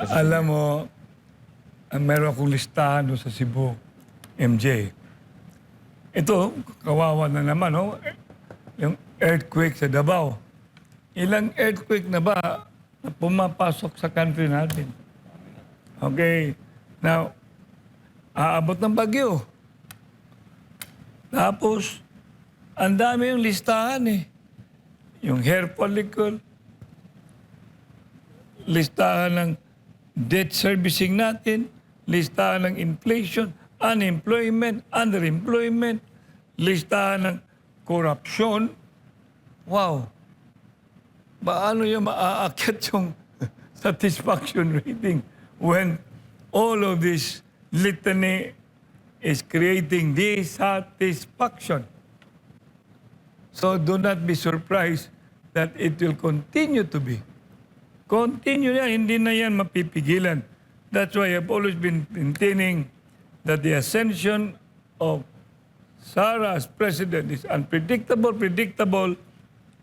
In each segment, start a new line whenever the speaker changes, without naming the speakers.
Alam mo, meron akong listahan doon sa Cebu, MJ. Ito, kawawa na naman, oh. Yung earthquake sa Davao. Ilang earthquake na ba na pumapasok sa country natin? Okay. Now, aabot ng bagyo. Tapos, ang dami yung listahan eh. Yung hair follicle, listahan ng debt servicing natin, listahan ng inflation, unemployment, underemployment, listahan ng korupsyon. Wow! Paano yung maaakyat yung satisfaction rating when all of this litany is creating dissatisfaction? So do not be surprised that it will continue to be. Continue yan, hindi na yan mapipigilan. That's why I've always been maintaining that the ascension of Sara as president is unpredictable, predictable,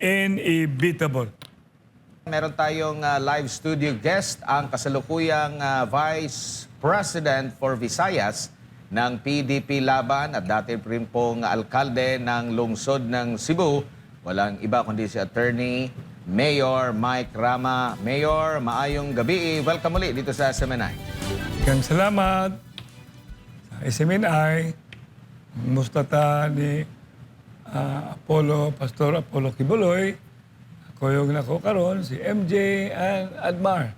and inevitable.
Meron tayong live studio guest, ang kasalukuyang Vice President for Visayas ng PDP Laban at dati rin pong alkalde ng lungsod ng Cebu. Walang iba kundi si Attorney Mayor Mike Rama. Mayor, maayong gabi. Welcome ulit dito sa SMNI.
Kang salamat sa SMNI. Musta ta ni Pastor Apollo Kibuloy. Ako yung nako karon si MJ and Admar.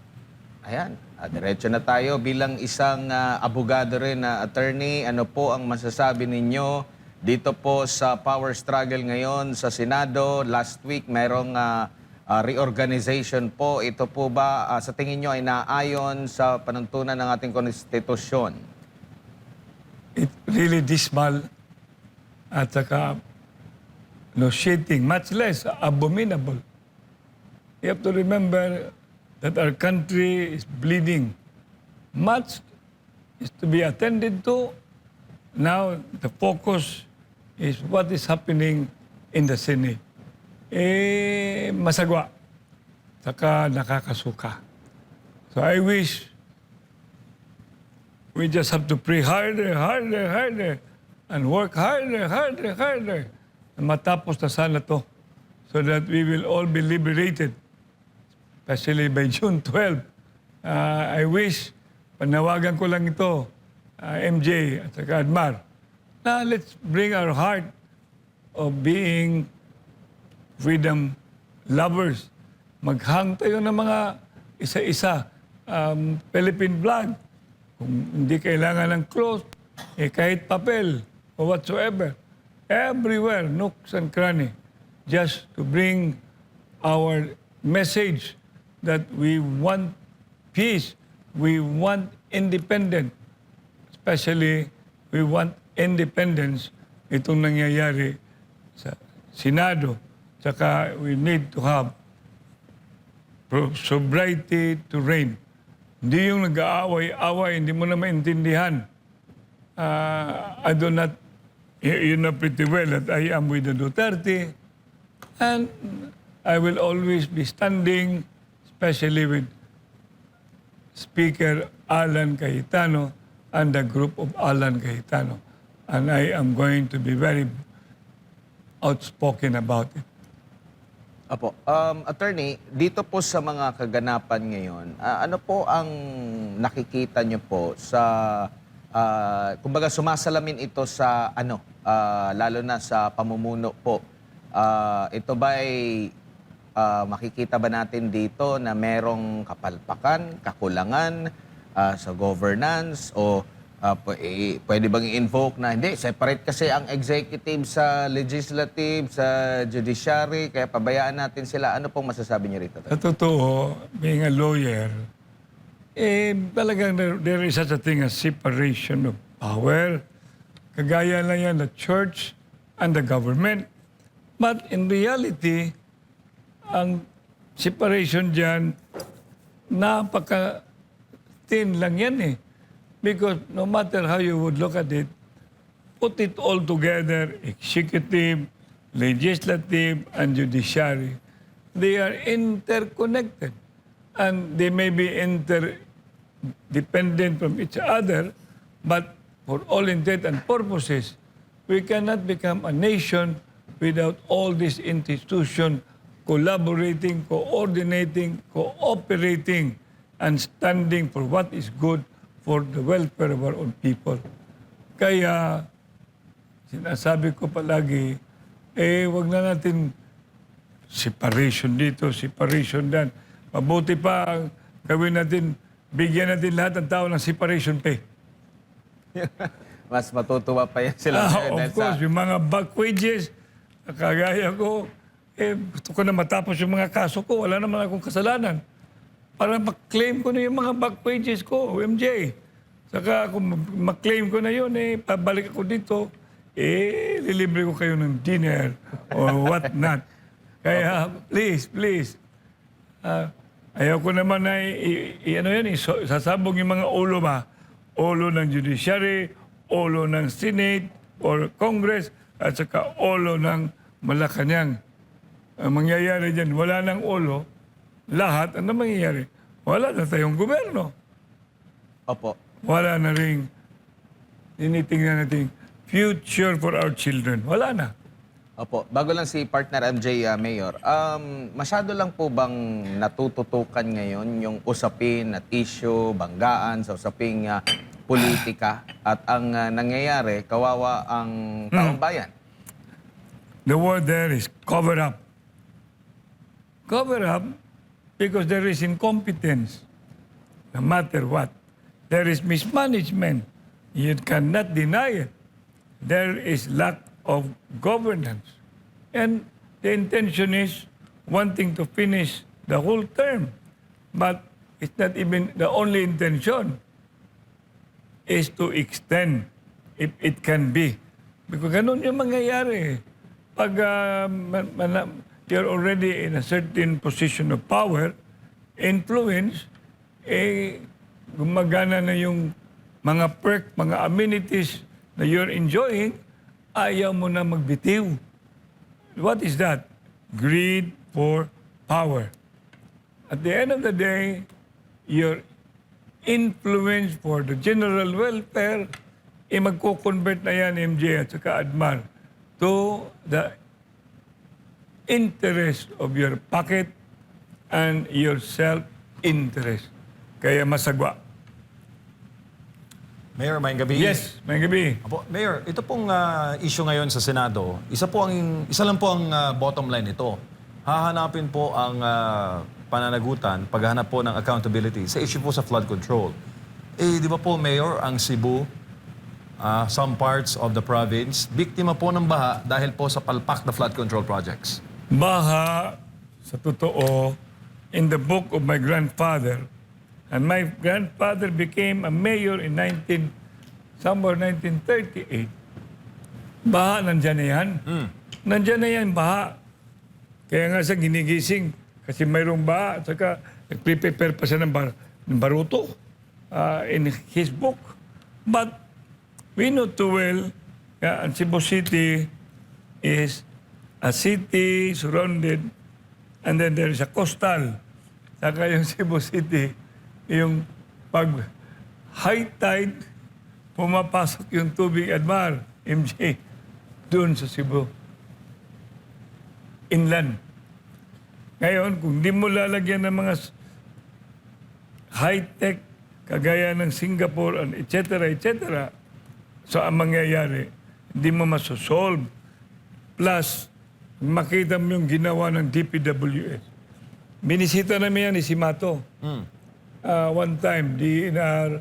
Ayan, diretso na tayo. Bilang isang abogado rin na attorney, ano po ang masasabi ninyo dito po sa power struggle ngayon sa Senado? Last week, merong reorganization po. Ito po ba sa tingin nyo ay naayon sa panuntunan ng ating konstitusyon?
It really dismal at saka nauseating, much less abominable. You have to remember that our country is bleeding. Much is to be attended to. Now, the focus is what is happening in the Senate. Masagwa. Saka nakakasuka. So I wish we just have to pray harder, harder, harder, and work harder, harder, harder. Na matapos na sana to so that we will all be liberated, especially by June 12. I wish, panawagan ko lang ito, MJ at saka Admar, na let's bring our heart of being freedom lovers. Maghang tayo ng mga isa-isa. Philippine flag. Kung hindi kailangan ng cloth, kahit papel or whatsoever. Everywhere, nooks and cranny. Just to bring our message that we want peace, we want independence. Especially, we want independence. Itong nangyayari sa Senado. Saka we need to have sobriety to reign. Hindi yung nag-aaway-away, hindi mo na maintindihan. I do not, you know pretty well that I am with the Duterte. And I will always be standing, especially with Speaker Alan Cayetano and the group of Alan Cayetano. And I am going to be very outspoken about it.
Apo, attorney, dito po sa mga kaganapan ngayon, ano po ang nakikita nyo po sa, kumbaga sumasalamin ito sa ano, lalo na sa pamumuno po. Ito ba ay makikita ba natin dito na merong kapalpakan, kakulangan sa governance o pwede bang i-invoke na hindi, separate kasi ang executive sa legislative, sa judiciary, kaya pabayaan natin sila. Ano pong masasabi niyo rito?
Sa totoo, being a lawyer, talagang there is such a thing as separation of power. Kagaya lang yan, the church and the government. But in reality, ang separation dyan, napaka-thin lang yan eh. Because no matter how you would look at it, put it all together, executive, legislative, and judiciary. They are interconnected. And they may be dependent from each other, but for all intent and purposes, we cannot become a nation without all these institutions collaborating, coordinating, cooperating, and standing for what is good for the welfare of our own people. Kaya, sinasabi ko palagi, wag na natin separation dito, separation dan. Mabuti pa ang gawin natin, bigyan natin lahat ng tao ng separation pay.
Mas matutuwa pa yan sila.
Of course, yung mga back wages, kagaya ko, gusto ko na matapos yung mga kaso ko, wala naman akong kasalanan. Para mag-claim ko na yung mga back wages ko, MJ. Saka kung mag-claim ko na yun, pabalik ako dito, lilibre ko kayo ng dinner or what not. Kaya, please, ayaw ko naman na sasabog yung mga ulo ulo ng judiciary, ulo ng Senate or Congress, at saka ulo ng Malacanang. Ang mangyayari dyan, wala ng ulo, lahat, ano mangyayari? Wala na tayong gobyerno.
Opo.
Wala na rin tinitingnan natin future for our children. Wala na.
Opo. Bago lang si partner MJ, Mayor, masyado lang po bang natututukan ngayon yung usapin at issue, banggaan sa usaping politika at ang nangyayari, kawawa ang taong bayan?
The word there is cover up. Cover up because there is incompetence. No matter what. There is mismanagement. You cannot deny it. There is lack of governance. And the intention is wanting to finish the whole term. But it's not even the only intention is to extend if it can be. Because ganun yung mangyayari. Pag you're already in a certain position of power, influence, gumagana na yung mga perk, mga amenities na you're enjoying, ayaw mo na magbitiw. What is that? Greed for power. At the end of the day, your influence for the general welfare, magko-convert na yan, MJ at saka Admar, to the interest of your pocket and your self-interest. Kaya masagwa.
Mayor, may gabi.
Yes, may gabi.
Apo, Mayor, ito pong issue ngayon sa Senado, isa lang po ang bottom line nito. Hahanapin po ang pananagutan, paghahanap po ng accountability sa issue po sa flood control. Di ba po, Mayor, ang Cebu, some parts of the province, biktima po ng baha dahil po sa palpak na flood control projects.
Baha, sa totoo, in the book of my grandfather, and my grandfather became a mayor in 1938. Baha, nandyan na yan. Nandyan na yan, baha. Kaya nga siya ginigising kasi mayroong baha. At saka nag-prepare pa siya ng baruto in his book. But we know too well, ang Cebu City is a city surrounded and then there is a coastal. Saka yung Cebu City, yung pag high tide, pumapasok yung tubig Admar, MJ, doon sa Cebu. Inland. Ngayon, kung di mo lalagyan ng mga high-tech, kagaya ng Singapore, and etc., so ang mangyayari, hindi mo masosolve. Plus, makita mo yung ginawa ng DPWS. Binisita namin yan ni si Mato. One time, DNR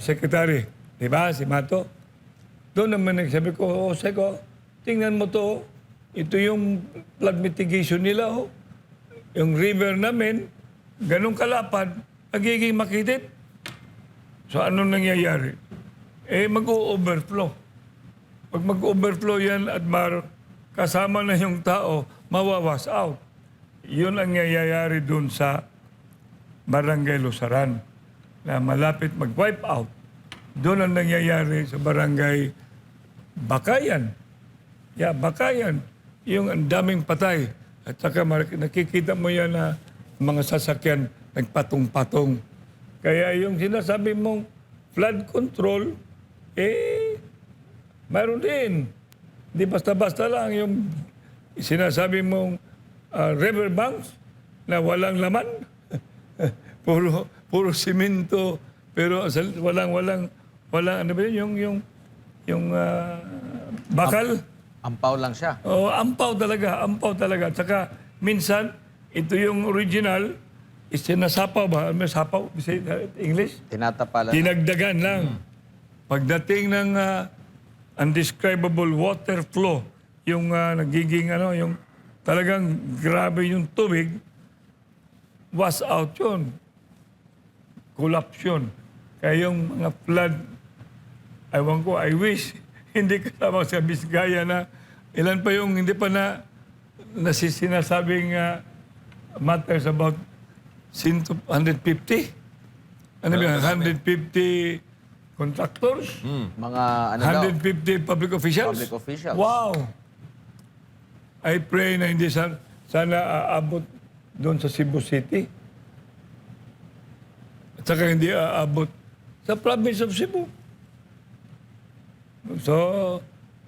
secretary. Diba, si Mato? Doon naman nagsabi ko, Seko, tingnan mo to. Ito yung flood mitigation nila. Yung river namin, ganun kalapad, nagiging makitid. So, anong nangyayari? Mag-o-overflow. Pag mag-overflow yan, Admar, kasama na yung tao, mawawas out. Yun ang nangyayari doon sa Barangay Lusaran na malapit mag-wipe out. Doon ang nangyayari sa Barangay Bakayan. Bakayan. Yung ang daming patay. At saka nakikita mo yan na mga sasakyan nagpatong-patong. Kaya yung sinasabi mong flood control, mayroon din. Hindi basta-basta lang yung sinasabi mong river banks na walang laman. puro simento, pero walang ano ba yun, yung bakal.
Ampaw lang siya.
Oh, ampaw talaga. At saka, minsan, ito yung original, sinasapaw ba? May sapaw? Say that in English?
Tinatapalan.
Dinagdagan lang. Pagdating ng undescribable water flow, yung nagiging yung talagang grabe yung tubig, wash out yun. Collapse yun. Kaya yung mga flood, ewan ko, I wish, hindi kasama sa Bisgaya na ilan pa yung hindi pa sinasabing matters about 150? Ano ba, 150 contractors?
Mga ano daw,
150 public officials?
public officials.
Wow! I pray na hindi sana aabot doon sa Cebu City. At saka hindi aabot sa province of Cebu. So,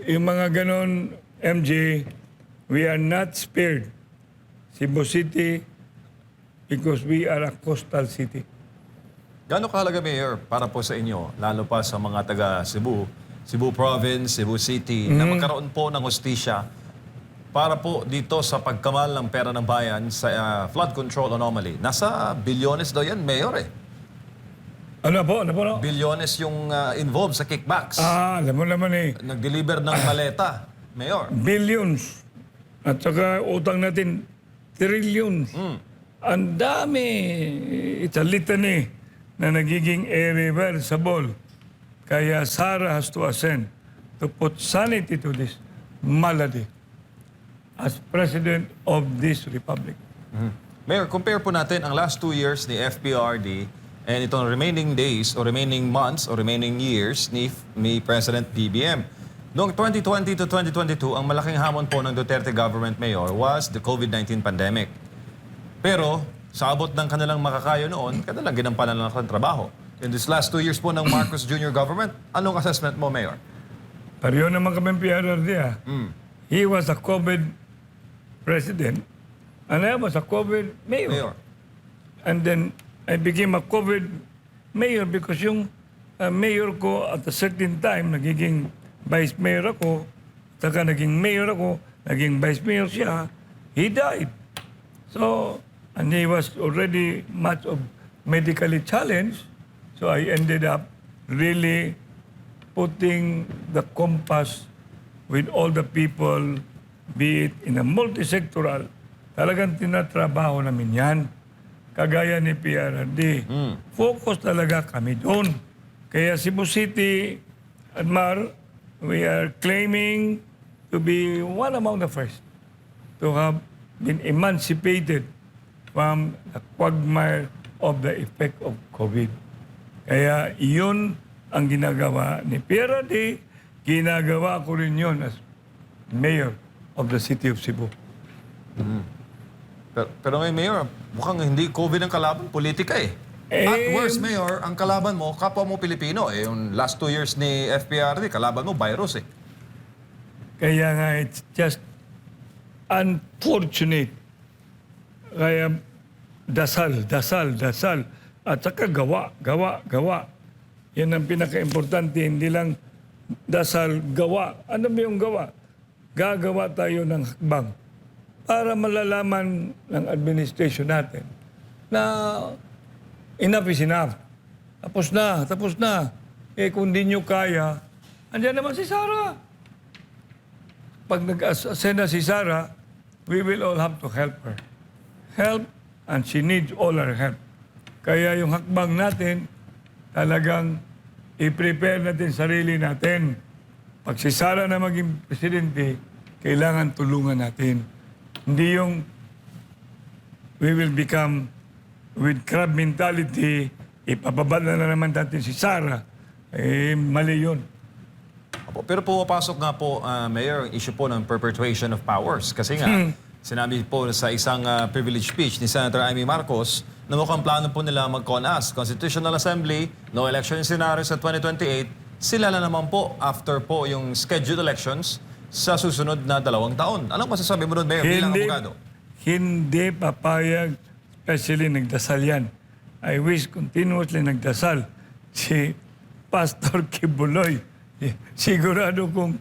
yung mga ganon, MJ, we are not spared. Cebu City, because we are a coastal city.
Gaano kahalaga, Mayor, para po sa inyo, lalo pa sa mga taga Cebu, Cebu Province, Cebu City, na magkaroon po ng hustisya para po dito sa pagkamal ng pera ng bayan sa flood control anomaly? Nasa bilyones daw yan, Mayor eh.
Ano po? No?
Bilyones yung involved sa kickbacks.
Alam mo naman
Nag-deliver ng maleta, Mayor.
billions. At saka utang natin, trillions. Ang dami. It's a litany na nagiging irreversible. Kaya Sara has to ascend to put sanity to this malady as President of this Republic.
Mayor, compare po natin ang last 2 years ni FPRD and itong remaining days or remaining months or remaining years ni President BBM. Noong 2020 to 2022, ang malaking hamon po ng Duterte government, Mayor, was the COVID-19 pandemic. Pero sa abot ng kanilang makakayo noon, kanilang ginampanan lang ang trabaho. In this last 2 years po ng Marcos Jr. government, anong assessment mo, Mayor?
Pareho naman kami PRRD He was a COVID president and I was a COVID mayor.
Mayor.
And then I became a COVID mayor because yung mayor ko at a certain time, nagiging vice mayor ako, saka naging mayor ako, naging vice mayor siya, he died. So, and he was already much of medically challenged, so I ended up really putting the compass with all the people, be it in a multisectoral, talagang tinatrabaho namin yan. Kagaya ni PRRD. Focus talaga kami doon. Kaya Cebu City, Admar, we are claiming to be one among the first to have been emancipated from the quagmire of the effect of COVID. Kaya iyon ang ginagawa ni PRRD, ginagawa ko rin yun as mayor of the city of Cebu.
Pero ngayon, Mayor, mukhang hindi COVID ang kalaban, politika eh. At worse, Mayor, ang kalaban mo, kapwa mo Pilipino. Yung last 2 years ni FPRD, kalaban mo, virus eh.
Kaya nga, it's just unfortunate. Kaya dasal. At saka gawa. Yan ang pinaka-importante. Hindi lang dasal, gawa. Ano ba yung gawa? Gagawa tayo ng hakbang para malalaman ng administration natin na enough is enough. Tapos na. Kung di nyo kaya, andyan naman si Sara. Pag nag-ascend na si Sara, we will all have to help her. Help, and she needs all our help. Kaya yung hakbang natin, talagang i-prepare natin sarili natin. Pag si Sara na maging presidente, kailangan tulungan natin. Hindi yung we will become with crab mentality, ipapabad na naman natin si Sara. Mali yun.
Pero pumapasok nga po, Mayor, ang issue po ng perpetuation of powers. Kasi nga, sinabi po sa isang privilege speech ni Senator Amy Marcos na mukhang plano po nila mag-CONAS. Constitutional Assembly, no election scenario sa 2028, sila na naman po after po yung scheduled elections sa susunod na 2 taon. Anong masasabi mo doon, Mayor, bilang abogado?
Hindi papayag, especially nagdasal yan. I wish continuously nagdasal si Pastor Kibuloy. Sigurado kung,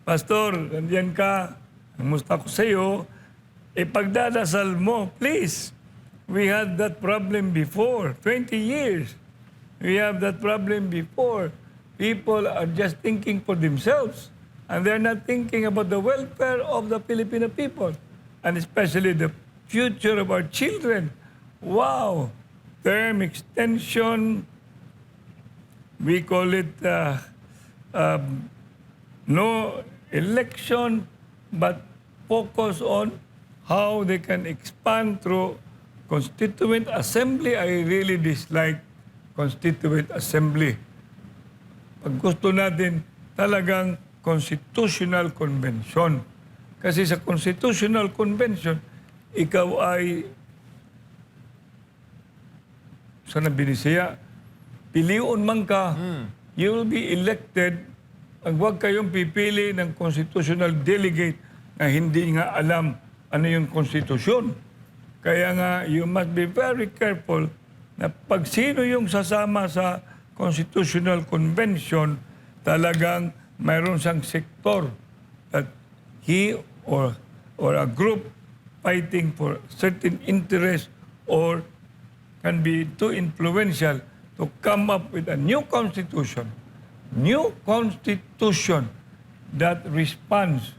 Pastor, nandiyan ka, namusta ko sa iyo, ipagdadasal mo, please. We had that problem before, 20 years. We have that problem before. People are just thinking for themselves and they're not thinking about the welfare of the Filipino people and especially the future of our children. Wow! Term extension, we call it no election, but focus on how they can expand through Constituent Assembly. I really dislike Constituent Assembly. Pag gusto natin talagang Constitutional Convention. Kasi sa Constitutional Convention, ikaw ay sana binisaya, piliun man ka, you will be elected. Ang huwag kayong pipili ng constitutional delegate na hindi nga alam ano yung konstitusyon. Kaya nga, you must be very careful na pag sino yung sasama sa Constitutional Convention, talagang mayroon siyang sektor that he or a group fighting for certain interest or can be too influential to come up with a new constitution that responds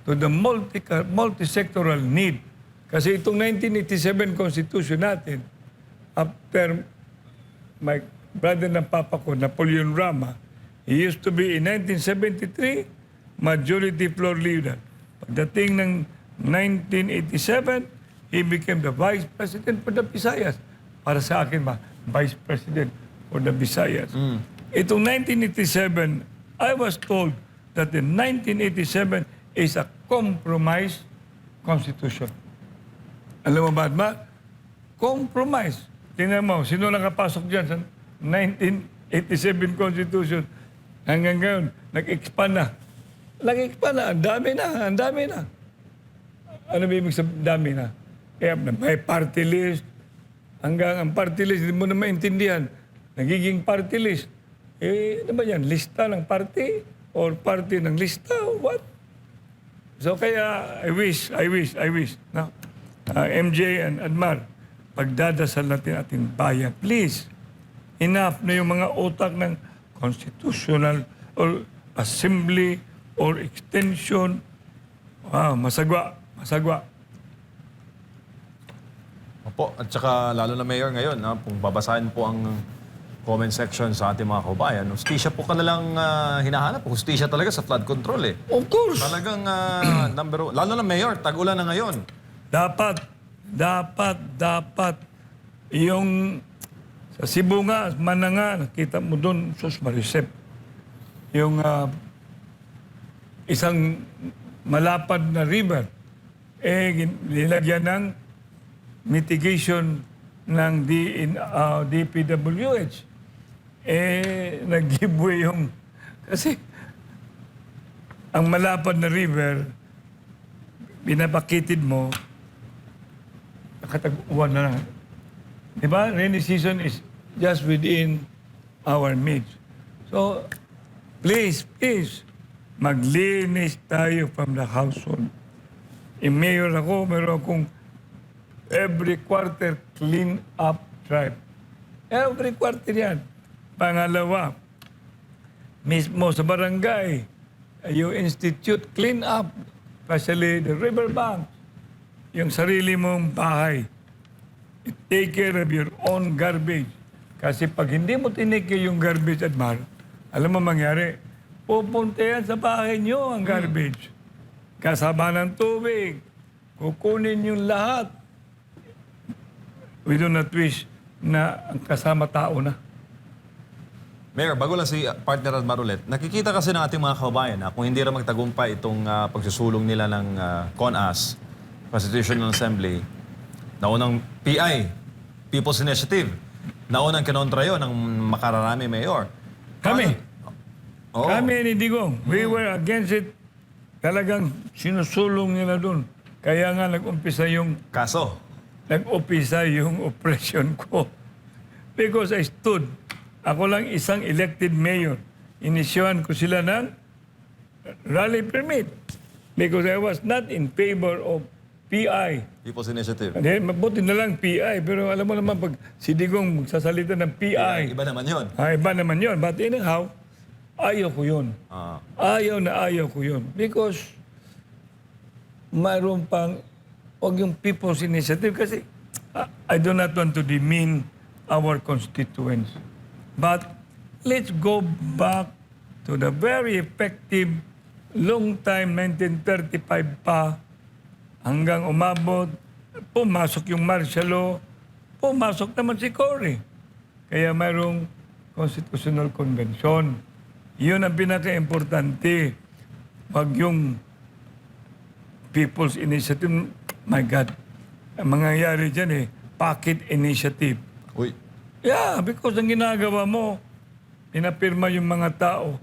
to the multi-sectoral need. Kasi itong 1987 Constitution natin, after my brother na papa ko, Napoleon Rama, he used to be in 1973, majority floor leader. Pagdating ng 1987, he became the Vice President for the Visayas. Para sa akin ba, Vice President for the Visayas. Itong 1987, I was told that the 1987 is a compromise constitution. Alam mo ba? Compromise. Tingnan mo, sino nakapasok dyan sa 1987 Constitution? Hanggang ngayon, nag-expand na. Nag-expand na, ang dami na. Ano ba ibig sabihin, dami na? Kaya may party list. Hanggang ang party list, hindi mo na maintindihan. Nagiging party list. Ano ba yan? Lista ng party? Or party ng lista? What? So kaya, I wish. No? MJ and Admar, pagdadasal natin ating bayan, please, enough na yung mga utak ng constitutional or assembly or extension. Wow, masagwa.
Opo, at saka lalo na Mayor ngayon, kung babasahin po ang comment section sa ating mga kabayan, hustisya po ka nalang hinahanap. Hustisya talaga sa flood control eh.
Of course.
Talagang number one. Lalo na Mayor, tag-ulan na ngayon.
Dapat yung sa Cebu nga, Mananga, nakita mo doon, sus marisep. Yung isang malapad na river, nilagyan ng mitigation ng DPWH. Nag-giveaway yung... Kasi ang malapad na river, binabakitid mo, nakatag-uwan na lang. Diba? Rainy season is just within our means. So, please, maglinis tayo from the household. Mayor ako, meron akong every quarter clean up drive. Every quarter yan. Pangalawa, mismo sa barangay, you institute clean up, especially the riverbank, yung sarili mong bahay. Take care of your own garbage. Kasi pag hindi mo tinake yung garbage at mahal, alam mo mangyari, pupunta yan sa bahay nyo ang garbage. Kasama ng tubig. Kukunin yung lahat. We do not wish na ang kasama tao na.
Mayor, bago lang si partner Admar ulit, nakikita kasi ng ating mga kababayan na kung hindi rin magtagumpay itong pagsusulong nila ng CONAS, Constitutional Assembly, na unang PI, People's Initiative. Naunang kinontra yun ng makararami mayor.
Kami.
Oo.
Kami ni Digong. We were against it. Talagang sinusulong nila doon. Kaya nga nag-umpisa yung operation ko. Because I stood. Ako lang isang elected mayor. Inisyohan ko sila ng rally permit. Because I was not in favor of PI.
People's Initiative.
Hindi, mabuti na lang PI. Pero alam mo naman, pag si Digong magsasalita ng PI,
Iba naman yun.
iba naman yun. But anyhow, ayaw ko yun.
Ah.
Ayaw ko yun. Because mayroon pang, wag yung People's Initiative kasi I do not want to demean our constituents. But let's go back to the very effective long time, 1935 pa, hanggang umabot, pumasok yung martial law, pumasok naman si Cory. Kaya mayroong Constitutional Convention. Yun ang pinaka-importante. Wag yung People's Initiative, my God, ang mangyayari dyan pocket initiative.
Uy.
Yeah, because ang ginagawa mo, pinapirma yung mga tao.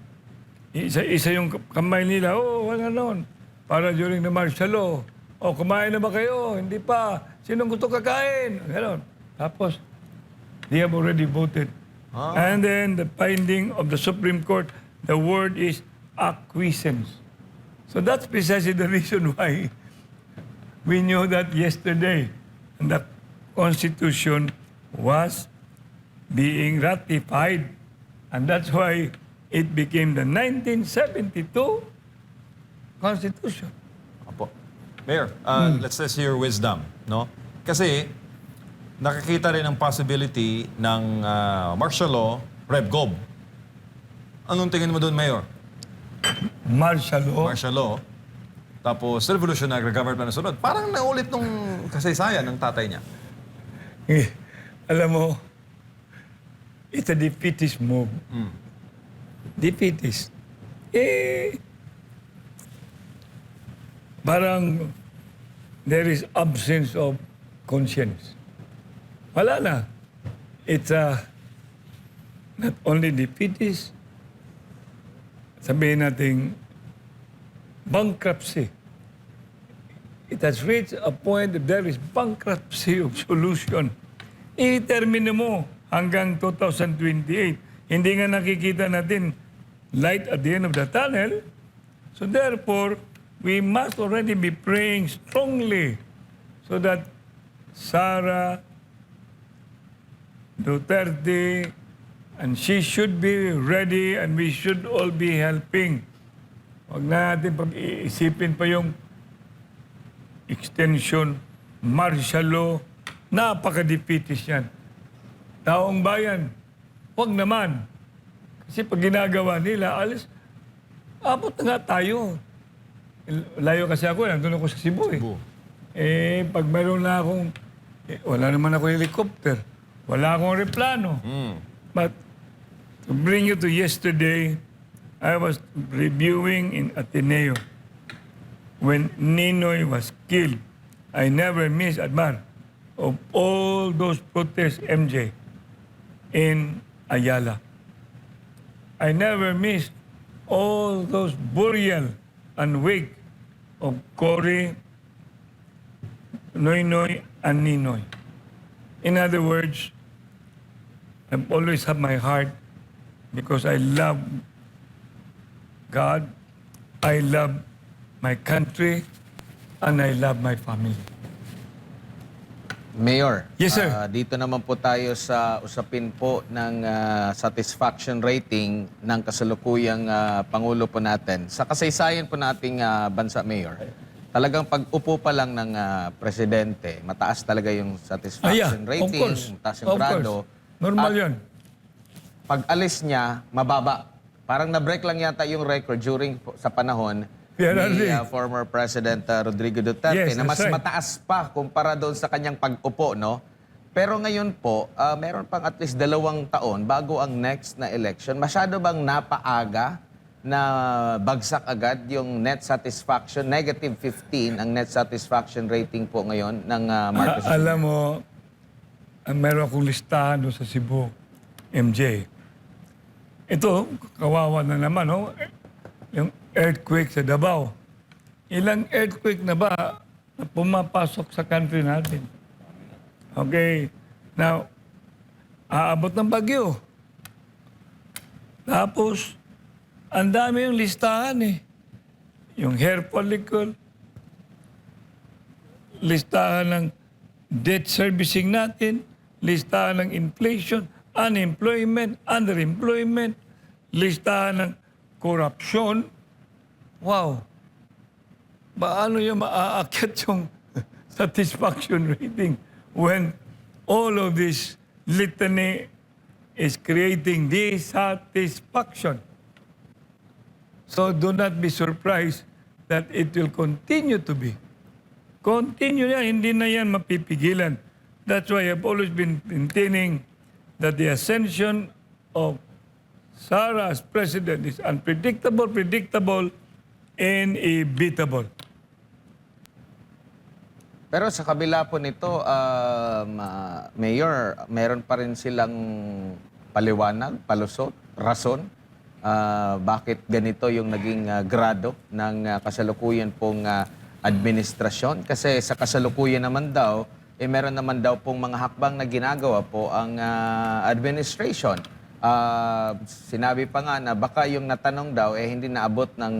Isa yung kamay nila, wala noon. Para during the martial law. Kumain na ba kayo? Hindi pa. Sinong gusto kakain? Ganon. Tapos, they have already voted. And then the finding of the Supreme Court, the word is acquiescence. So that's precisely the reason why we knew that yesterday the Constitution was being ratified. And that's why it became the 1972 Constitution.
Apo. Mayor, let's test your wisdom, no? Kasi nakikita rin ang possibility ng martial law, Rev Gov. Anong tingin mo doon, Mayor?
Martial law.
Martial law, tapos revolutionary government na sunod. Parang naulit nung kasaysayan ng tatay niya.
Alam mo, it's a defeatist move. Defeatist. Parang there is absence of conscience. Wala na. It's not only defeatist, sabihin natin, bankruptcy. It has reached a point that there is bankruptcy of solution. I-termine mo hanggang 2028. Hindi nga nakikita natin light at the end of the tunnel. So therefore, we must already be praying strongly so that Sara Duterte, and she should be ready and we should all be helping. Huwag na natin pag-iisipin pa yung extension, martial law, napaka-defeatist yan. Taong bayan, huwag naman. Kasi pag ginagawa nila, alis, abot na nga tayo. Layo kasi ako, nandun ako sa Cebu pag mayroon na akong, wala naman ako helicopter, wala akong replano. But to bring you to yesterday, I was reviewing in Ateneo when Ninoy was killed. I never miss, Admar, of all those protests, MJ, in Ayala. I never missed all those burial and wake of Cory, Noynoy, and Ninoy. In other words, I've always had my heart because I love God, I love my country, and I love my family.
Mayor,
Yes, sir.
Dito naman po tayo sa usapin po ng satisfaction rating ng kasalukuyang Pangulo po natin. Sa kasaysayan po nating bansa, Mayor, talagang pag-upo pa lang ng presidente, mataas talaga yung satisfaction rating,
of course.
mataas yung grado.
Normal
At
yun.
pag alis niya, mababa. Parang na-break lang yata yung record sa panahon ni former President Rodrigo Duterte
Yes,
na mas
that's right.
mataas pa kumpara doon sa kanyang pag-upo, no? Pero ngayon po, meron pang at least 2 taon bago ang next na election. Masyado bang napaaga na bagsak agad yung net satisfaction, negative 15 ang net satisfaction rating po ngayon ng Marcos?
Alam mo, meron akong listahan doon sa Cebu, MJ. Ito, kawawa na naman, no? Yung earthquake sa Davao. Ilang earthquake na ba na pumapasok sa country natin? Okay. Now, aabot ng bagyo. Tapos, ang dami yung listahan eh. Yung hair follicle, listahan ng debt servicing natin, listahan ng inflation, unemployment, underemployment, listahan ng korupsyon. Wow! Paano yung maaakyat yung satisfaction rating when all of this litany is creating dissatisfaction? So do not be surprised that it will continue to be. Continue yan, hindi na yan mapipigilan. That's why I've always been maintaining that the ascension of Sara as president is unpredictable, predictable, and inevitable.
Pero sa kabila po nito, Mayor, meron pa rin silang paliwanag, palusot, rason, bakit ganito yung naging grado ng kasalukuyan pong administrasyon. Kasi sa kasalukuyan naman daw, meron naman daw pong mga hakbang na ginagawa po ang administration. Sinabi pa nga na baka yung natanong daw hindi naabot ng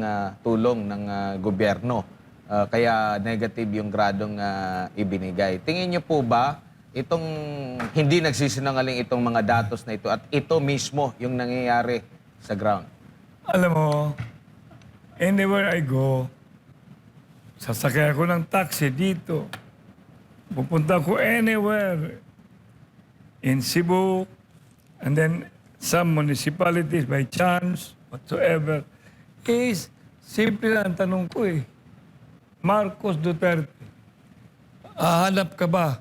tulong ng gobyerno. Kaya negative yung gradong ibinigay. Tingin niyo po ba itong hindi nagsisinungaling itong mga datos na ito at ito mismo yung nangyayari sa ground?
Alam mo, anywhere I go, sasakay ako ng taxi dito. Pupunta ko anywhere in Cebu and then some municipalities by chance, whatsoever, is simple lang ang tanong ko eh. Marcos Duterte, hahanap ka ba?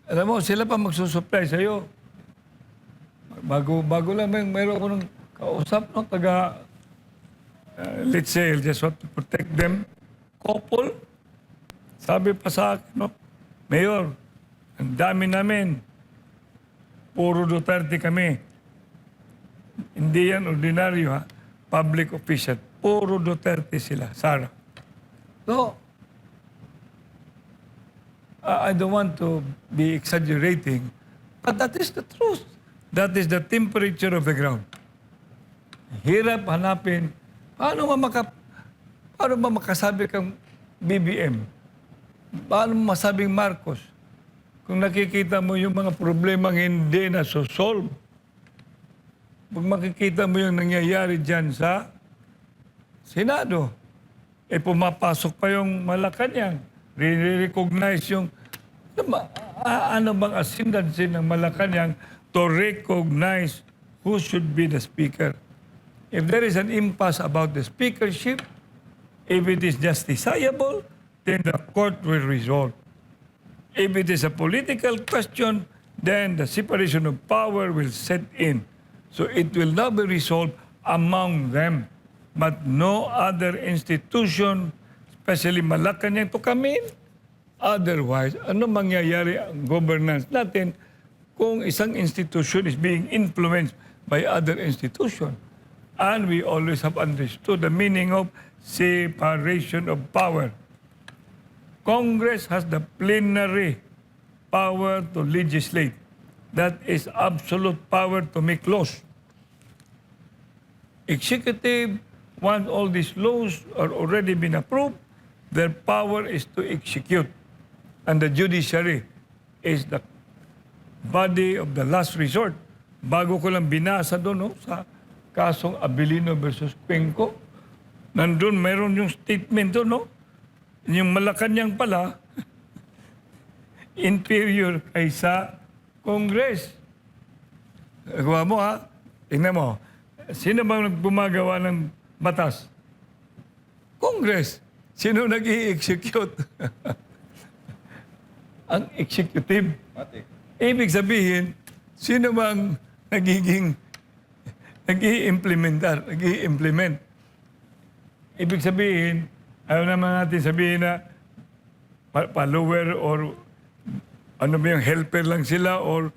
Alam mo, sila pa magsusupply sa'yo. Bago lang, mayroon ko ng kausap, no, taga, let's say, just want to protect them. Couple, sabi pa sa akin, no, Mayor, ang dami namin. Puro Duterte kami. Hindi yan ordinaryo, ha? Public official. Puro Duterte sila, Sara. So, I don't want to be exaggerating, but that is the truth. That is the temperature of the ground. Hirap hanapin. Paano ba makasabi kang BBM? Paano mo masabing Marcos? Kung nakikita mo yung mga problemang hindi na solve. Pag makikita mo yung nangyayari dyan sa Senado, pumapasok pa yung Malacanang. Re-recognize yung... Ano bang ascendancy ng Malacanang to recognize who should be the speaker? If there is an impasse about the speakership, if it is justiciable, then the court will resolve. If it is a political question, then the separation of power will set in. So it will not be resolved among them. But no other institution, especially Malacanang, to come in. Otherwise, ano mangyayari ang governance natin kung isang institution is being influenced by other institution? And we always have understood the meaning of separation of power. Congress has the plenary power to legislate. That is absolute power to make laws. Executive, once all these laws are already been approved, their power is to execute. And the judiciary is the body of the last resort. Bago ko lang binasa doon, no, sa kasong Abilino versus Cuenco, nandun mayroon yung statement doon, no? Yung Malacanang pala, inferior kaysa Congress. Gawa mo, ha? Tingnan mo. Sino bang gumagawa ng batas? Congress. Sino nag-i-execute? Ang executive. Ibig sabihin, sino bang nag-i-implement? Ibig sabihin, ayaw naman natin sabihin na follower or ano ba yung helper lang sila or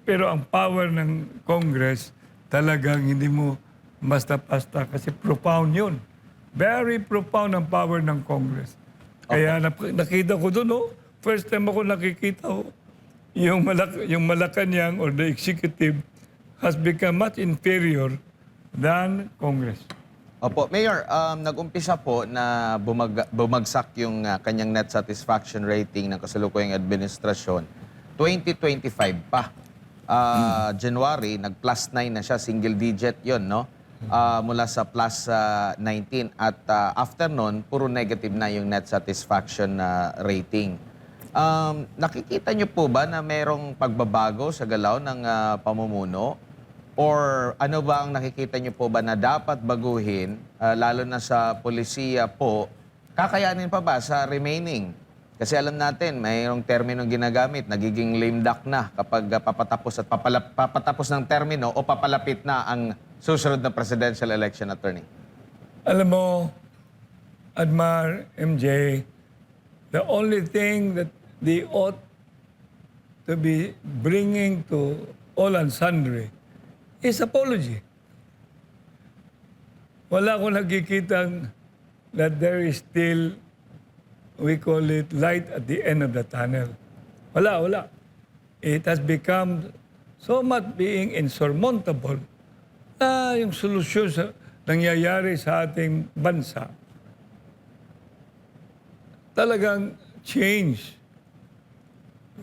pero ang power ng Congress talagang hindi mo basta-basta kasi profound yun. Very profound ang power ng Congress. Kaya nakita ko doon, oh, first time ako nakikita, oh, yung Malacanang or the executive has become much inferior than Congress.
Opo, Mayor, nag-umpisa po na bumagsak yung kanyang net satisfaction rating ng kasalukuyang administrasyon. 2025 pa. January, nag-plus 9 na siya, single digit yon, no? Mula sa plus 19. At after nun, puro negative na yung net satisfaction rating. Nakikita niyo po ba na merong pagbabago sa galaw ng pamumuno? Or ano ba ang nakikita niyo po ba na dapat baguhin, lalo na sa polisiya po, kakayanin pa ba sa remaining? Kasi alam natin, mayroong terminong ginagamit, nagiging lame duck na kapag papatapos at papatapos ng termino o papalapit na ang susunod na presidential election, attorney.
Alam mo, Admar, MJ, the only thing that they ought to be bringing to all and sundry is apology. Wala akong nakikitang that there is still, we call it, light at the end of the tunnel. Wala. It has become so much being insurmountable na yung solusyon sa nangyayari sa ating bansa talagang change.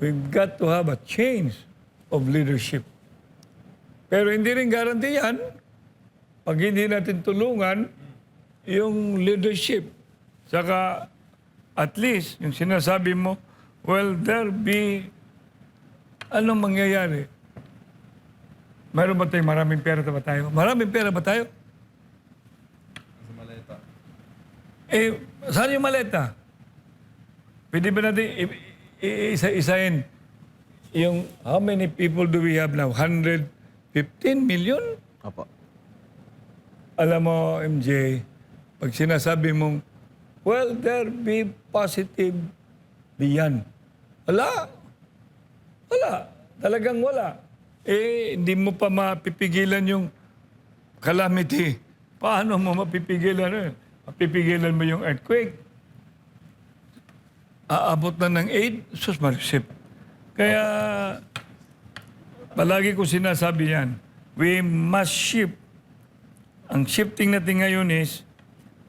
We've got to have a change of leadership. Pero hindi rin guarantee yan pag hindi natin tulungan yung leadership. Saka at least yung sinasabi mo, will there be anong mangyayari? Mayroon ba tayong maraming pera ba tayo? Maraming pera ba tayo?
Sa maleta.
Saan yung maleta? Pwede ba natin isa-isahin yung how many people do we have now? 115 million?
Opo.
Alam mo, MJ, pag sinasabi mong, will there be positive diyan? Wala. Talagang wala. Hindi mo pa mapipigilan yung calamity. Paano mo mapipigilan? Mapipigilan mo yung earthquake. Aabot na ng 8, sus marisip. Kaya, palagi ko sinasabi yan, we must shift. Ang shifting natin ngayon is,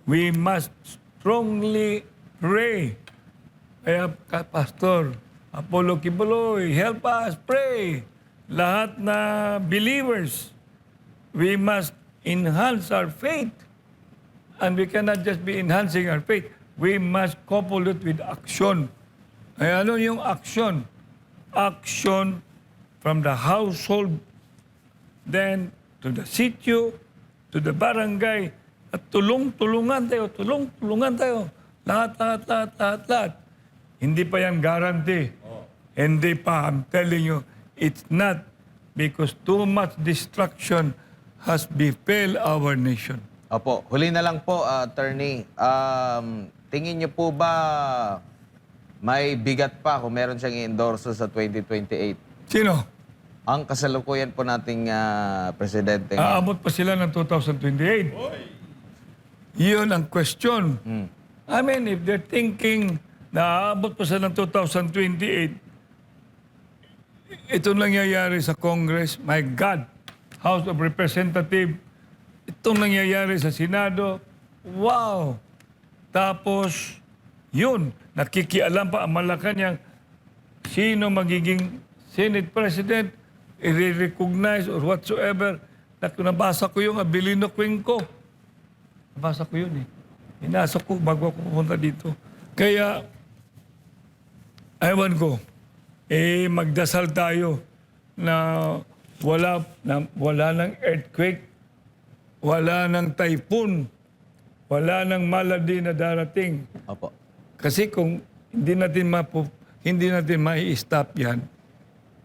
we must strongly pray. Kaya, Pastor Apollo Kibuloy, help us pray. Lahat na believers, we must enhance our faith. And we cannot just be enhancing our faith. We must couple it with action. Ay ano yung action? Action from the household, then to the sitio, to the barangay, at tulong-tulungan tayo. Lahat. Hindi pa yan guarantee. Hindi pa, I'm telling you, it's not because too much destruction has befell our nation.
Opo, huli na lang po, attorney. Tingin niyo po ba may bigat pa kung meron siyang i-endorso sa 2028?
Sino?
Ang kasalukuyan po nating presidente.
Aabot pa sila ng 2028. Yun ang question. I mean, if they're thinking na aabot pa sila ng 2028, ito nangyayari sa Congress, my God, House of Representatives, itong nangyayari sa Senado, wow! Tapos, yun, nakikialam pa ang Malacanang sino magiging Senate President, i-recognize or whatsoever. Nabasa ko yung Abilino Cuenco. Nabasa ko yun eh. Inasa ko bago ako pumunta dito. Kaya, ewan ko, magdasal tayo na wala ng earthquake, wala ng typhoon, wala ng malady na darating.
Opo.
Kasi kung hindi natin mai-stop yan,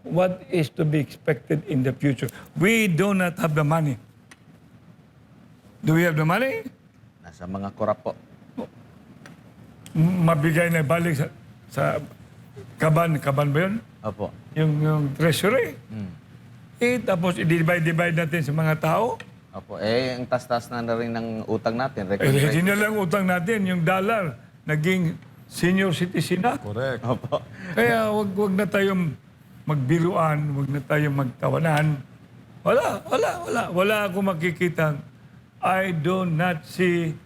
what is to be expected in the future? We do not have the money. Do we have the money?
Nasa mga korap po.
mabigay na balik sa kaban ba yun?
Opo.
Yung treasury. Tapos i-divide natin sa mga tao.
Opo. Ang tas-tas na rin ng utang natin.
Hindi na lang utang natin, yung dollar, naging senior citizen na.
Correct.
Opo.
Kaya wag na tayong magbiruan, wag na tayong magtawanan. Wala ako makikita. I do not see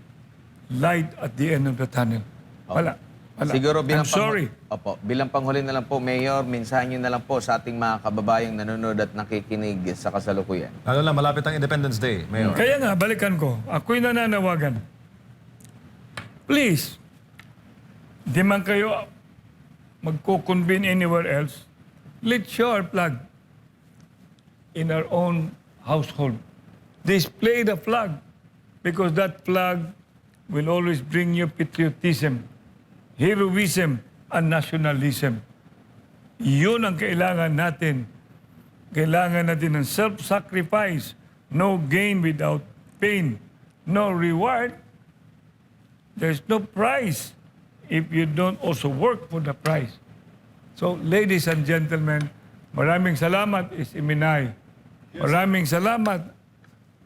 light at the end of the tunnel. Wala.
Siguro
I'm sorry.
Bilang panghuli na lang po, Mayor, mensahe nyo na lang po sa ating mga kababayang nanonood at nakikinig sa kasalukuyan.
Lalo na, malapit ang Independence Day, Mayor.
Kaya nga, balikan ko. Ako'y nananawagan. Please, di man kayo magko-convene anywhere else. Let's show our flag in our own household. Display the flag because that flag will always bring you patriotism, heroism, and nationalism. Yun ang kailangan natin. Kailangan natin ng self-sacrifice, no gain without pain, no reward. There's no prize if you don't also work for the prize. So, ladies and gentlemen, maraming salamat, is Iminay. Maraming salamat,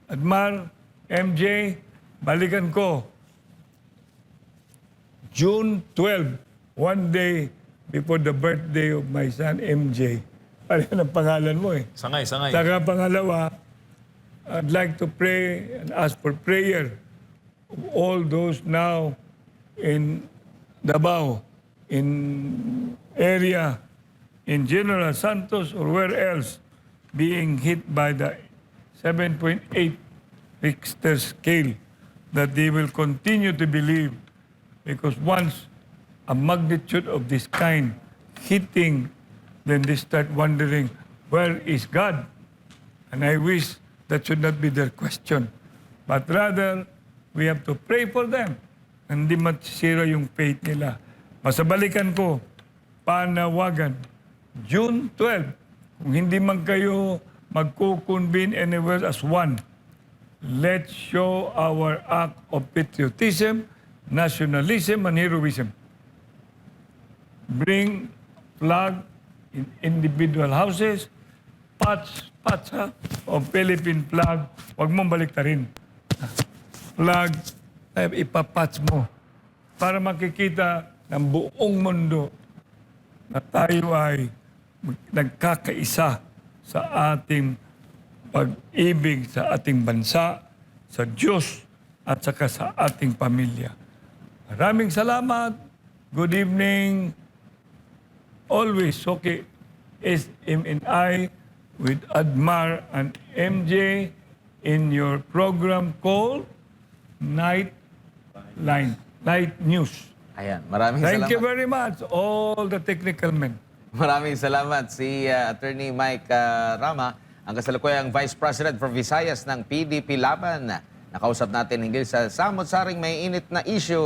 Admar, MJ, balikan ko. June 12, one day before the birthday of my son, MJ. Pareho ng pangalan mo eh.
Sangay.
Saka pangalawa, I'd like to pray and ask for prayer of all those now in Davao, in area, in General Santos or where else, being hit by the 7.8 Richter scale, that they will continue to believe, because once a magnitude of this kind hitting, then they start wondering, where is God? And I wish that should not be their question. But rather, we have to pray for them. Hindi masira yung faith nila. Masabalikan ko, panawagan, June 12, kung hindi man kayo magko-convene anywhere as one, let's show our act of patriotism, nationalism, and heroism. Bring flag in individual houses, patch ha, o Philippine flag, huwag mong baliktarin. Flag, ipapatch mo para makikita ng buong mundo na tayo ay nagkakaisa sa ating pag-ibig sa ating bansa, sa Diyos, at saka sa ating pamilya. Maraming salamat. Good evening. Always, okay, SMNI with Admar and MJ in your program called Night News.
Ayan, maraming
Thank
salamat.
you very much, all the technical men.
Maraming salamat si Attorney Mike Rama, ang kasalukuyang Vice President for Visayas ng PDP Laban. Nakausap natin hinggil sa samot-saring may init na issue